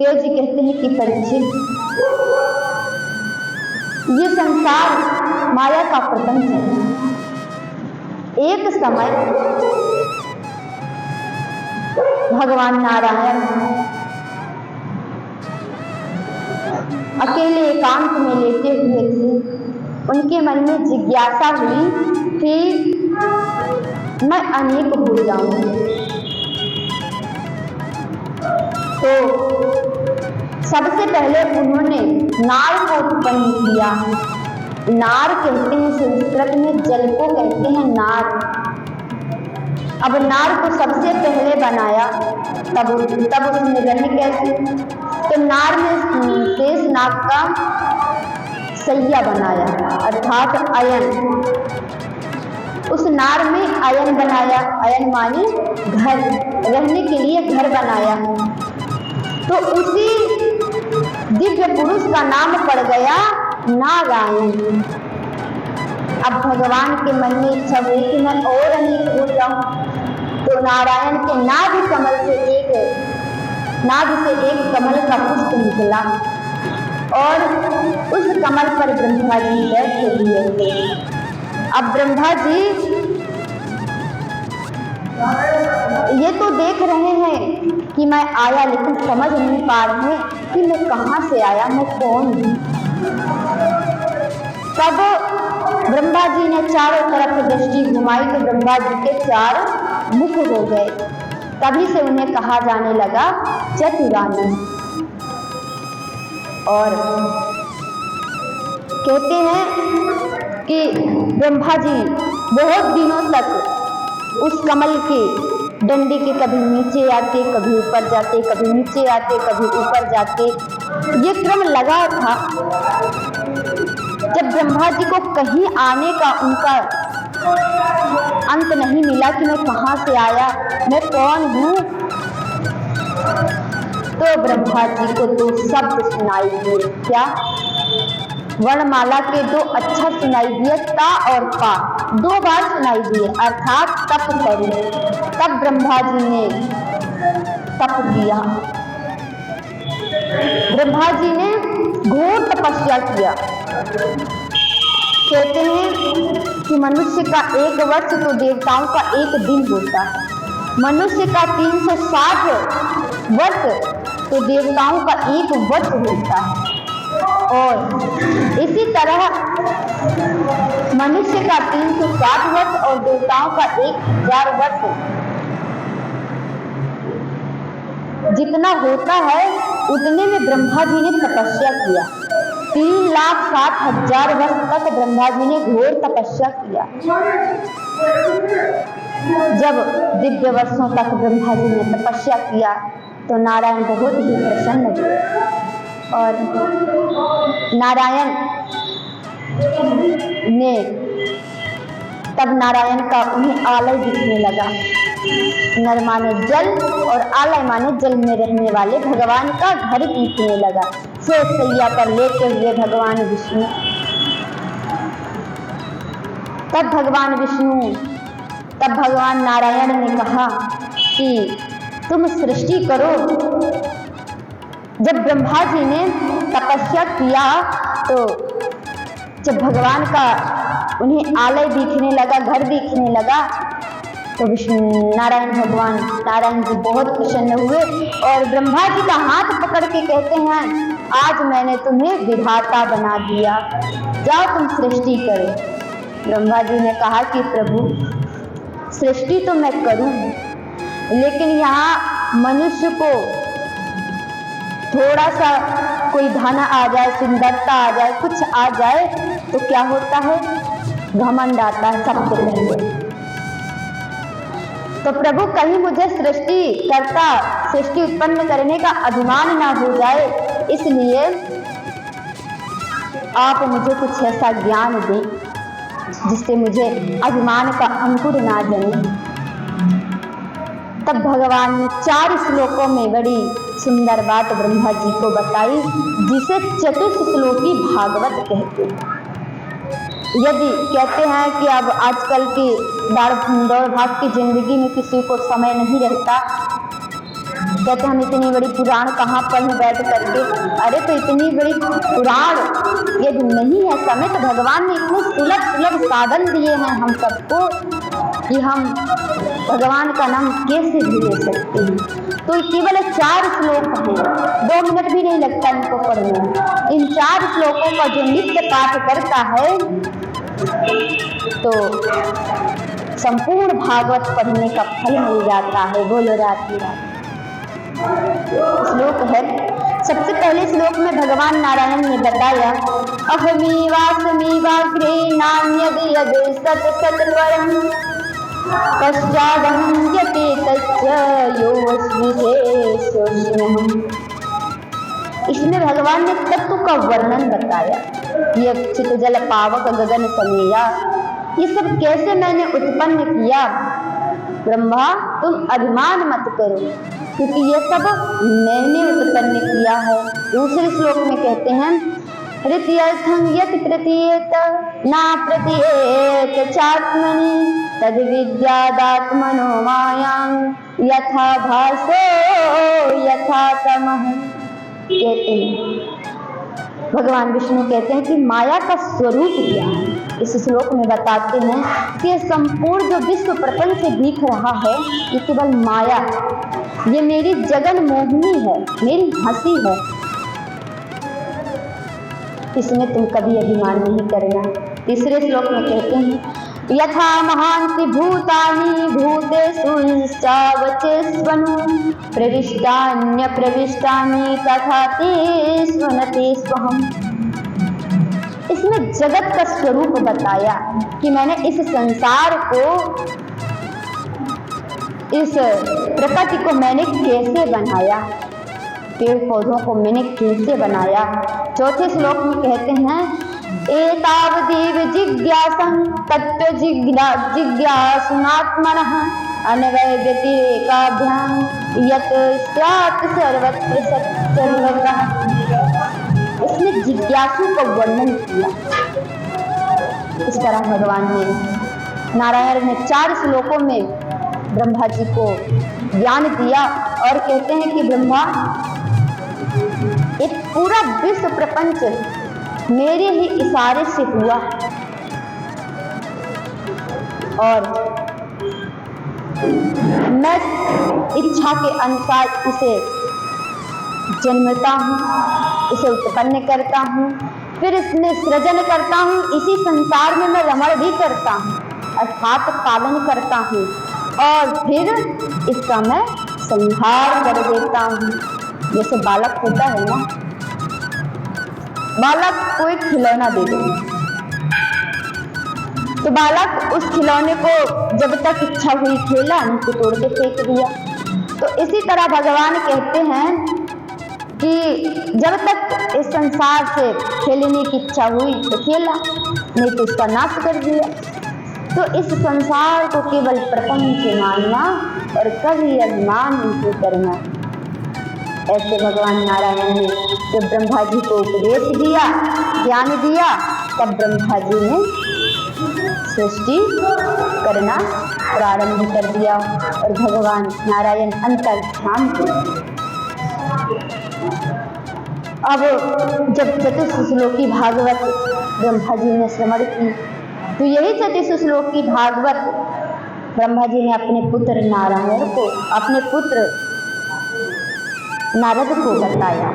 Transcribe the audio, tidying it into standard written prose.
देव जी कहते हैं कि परीक्षित, ये संसार माया का प्रपंच है। एक समय भगवान नारायण अकेले एकांत में लेटे हुए थे। उनके मन में जिज्ञासा हुई कि मैं अनेक हो जाऊं, तो सबसे पहले उन्होंने नार को उत्पन्न किया। नार कहते हैं संस्कृत में जल को कहते हैं नार। अब नार को सबसे पहले बनाया, तब उसमें रहे कैसे? तो नार में शेषनाग का सैया बनाया, अर्थात अयन। उस नार में अयन बनाया, अयन माने घर, रहने के लिए घर बनाया। तो उसी दिव्य पुरुष का नाम पड़ गया नारायण। अब भगवान के मन में इच्छा हुई कि मैं और अनेक हो जाऊं, तो नारायण के नाभ से एक कमल का पुष्प निकला और उस कमल पर ब्रह्मा जी बैठे हुए थे। अब ब्रह्मा जी ये तो देख रहे हैं कि मैं आया, लेकिन समझ नहीं पा रहे हैं कि मैं कहाँ से आया, मैं कौन हूँ। तब ब्रह्मा जी ने चारों तरफ दृष्टि घुमाई तो ब्रह्मा जी के 4 मुख हो गए। तभी से उन्हें कहा जाने लगा चतुरानन। और कहते हैं कि ब्रह्मा जी बहुत दिनों तक उस कमल के डंडे के कभी नीचे आते, कभी ऊपर जाते, कभी नीचे आते, कभी ऊपर जाते। ये क्रम लगा था। जब ब्रह्मा जी को कहीं आने का उनका अंत नहीं मिला कि मैं कहाँ से आया, मैं कौन हूँ, तो ब्रह्मा जी को 2 शब्द सुनाई दिए। क्या? वर्णमाला के 2 अक्षर सुनाई दिए, ता और पा, 2 बार सुनाई दिए, अर्थात तप करो। तब ब्रह्मा जी ने तप किया। ब्रह्मा जी ने घोर तपस्या किया। कहते हैं कि मनुष्य का 1 वर्ष तो देवताओं का 1 दिन होता है। मनुष्य का 360 वर्ष तो देवताओं का 1 वर्ष होता है। और इसी तरह मनुष्य का 360 वर्ष और देवताओं का 1000 वर्ष जितना होता है, उतने में ब्रह्मा जी ने तपस्या किया। 3,60,000 वर्ष तक ब्रह्मा जी ने घोर तपस्या किया। जब दिव्य वर्षों तक ब्रह्मा जी ने तपस्या किया तो नारायण बहुत ही प्रसन्न हुए और नारायण ने तब नारायण का उन्हें आलय दिखने लगा। नर माने जल और आलय माने जल में रहने वाले भगवान का घर दिखने लगा। शेष सैया पर लेटे हुए भगवान विष्णु। तब भगवान नारायण ने कहा कि तुम सृष्टि करो। जब ब्रह्मा जी ने तपस्या किया तो जब भगवान का उन्हें आलय दिखने लगा, घर दिखने लगा, तो नारायण जी बहुत प्रसन्न हुए और ब्रह्मा जी का हाथ पकड़ के कहते हैं, आज मैंने तुम्हें विधाता बना दिया, जाओ तुम सृष्टि करो। ब्रह्मा जी ने कहा कि प्रभु, सृष्टि तो मैं करूं, लेकिन यहाँ मनुष्य को थोड़ा सा कोई धन आ जाए, सुंदरता आ जाए, कुछ आ जाए तो क्या होता है? घमंड आता है सबसे पहले। तो प्रभु, कहीं मुझे सृष्टि उत्पन्न करने का अभिमान ना हो जाए, इसलिए आप मुझे कुछ ऐसा ज्ञान दें जिससे मुझे अभिमान का अंकुर ना जमे। तब भगवान ने 4 श्लोकों में बड़ी सुंदर बात ब्रह्मा जी को बताई, जिसे चतुश्लोकी भागवत कहते हैं। यदि कहते हैं कि अब आजकल की दौड़ भाग की जिंदगी में किसी को समय नहीं रहता, कहते हम इतनी बड़ी पुराण कहाँ पढ़े बैठ करके। अरे तो इतनी बड़ी पुराण यदि नहीं है समय तो भगवान ने इतने सुलभ सुलभ साधन दिए हैं हम सबको कि हम भगवान का नाम कैसे भी ले सकते हैं। तो केवल 4 श्लोक हैं, 2 मिनट भी नहीं लगता इनको पढ़ने में। इन 4 श्लोकों का जो नित्य पाठ करता है तो संपूर्ण भागवत पढ़ने का फल मिल जाता है। बोलो राधे राधे। श्लोक है, सबसे पहले श्लोक में भगवान नारायण ने बताया अहमेवास्मीवाग्रे नान्यद यद सत सत परम पश्चादहं यते तच्च योऽस्मि शेषोऽस्म्यहम्। इसमें भगवान ने तत्व का वर्णन बताया। ये चित जल पावक गगन समेया, ये सब कैसे मैंने उत्पन्न किया। ब्रह्मा तुम अभिमान मत करो क्योंकि ये सब मैंने उत्पन्न किया है। दूसरे श्लोक में कहते हैं ऋत्यर्थं यत् प्रतीयेत न प्रतीयेत चात्मनि तद् विद्यादात्मनो मायां यथा भासो यथा तमः। कहते हैं भगवान विष्णु कहते हैं कि माया का स्वरूप क्या है। इस श्लोक में बताते हैं कि संपूर्ण जो विश्व प्रपंच से दिख रहा है ये केवल माया, ये मेरी जगन मोहिनी है, मेरी हंसी है, इसमें तुम कभी अभिमान नहीं करना। तीसरे श्लोक में कहते हैं यथा महान्ति भूतानि भूतेषु चावचेष्वनु प्रविष्टान्य प्रविष्टानि तथा तेषु न तेष्वहम्। इसमें जगत का स्वरूप बताया कि मैंने इस संसार को, इस प्रकृति को मैंने कैसे बनाया, पेड़ पौधों को मैंने कैसे बनाया। चौथे श्लोक में कहते हैं एतावदेव जिज्ञासं तत्त्व जिज्ञासुनात्मनः अन्वय व्यतिरेकाभ्यां यत् स्यात् सर्वत्र सर्वतः। इसने जिज्ञासु का वर्णन किया। इस तरह भगवान ने नारायण ने 4 श्लोकों में ब्रह्मा जी को ज्ञान दिया और कहते हैं कि ब्रह्मा एक पूरा विश्व प्रपंच मेरे ही इशारे से हुआ और मैं इच्छा के अनुसार इसे जन्मता हूँ, इसे उत्पन्न करता हूँ, फिर इसमें सृजन करता हूँ, इसी संसार में मैं रमण भी करता हूँ अर्थात पालन करता हूँ और फिर इसका मैं संहार कर देता हूँ। जैसे बालक होता है ना, बालक को एक खिलौना दे दो तो बालक उस खिलौने को जब तक इच्छा हुई खेला, नहीं तो तोड़ के फेंक दिया। तो इसी तरह भगवान कहते हैं कि जब तक इस संसार से खेलने की इच्छा हुई तो खेला, नहीं तो इसका नाश कर दिया। तो इस संसार को केवल प्रपंच मानना और कभी अभिमान नहीं करना। ऐसे भगवान नारायण ने जब ब्रह्मा जी को उपदेश दिया, ज्ञान दिया, तब ब्रह्मा जी ने सृष्टि करना प्रारंभ कर दिया और भगवान नारायण अंतर्ध्यान हुए। अब जब चतुश्लोकी भागवत ब्रह्मा जी ने श्रवण की तो यही चतुश्लोकी भागवत ब्रह्मा जी ने अपने पुत्र नारायण को, अपने पुत्र नारद को बताया।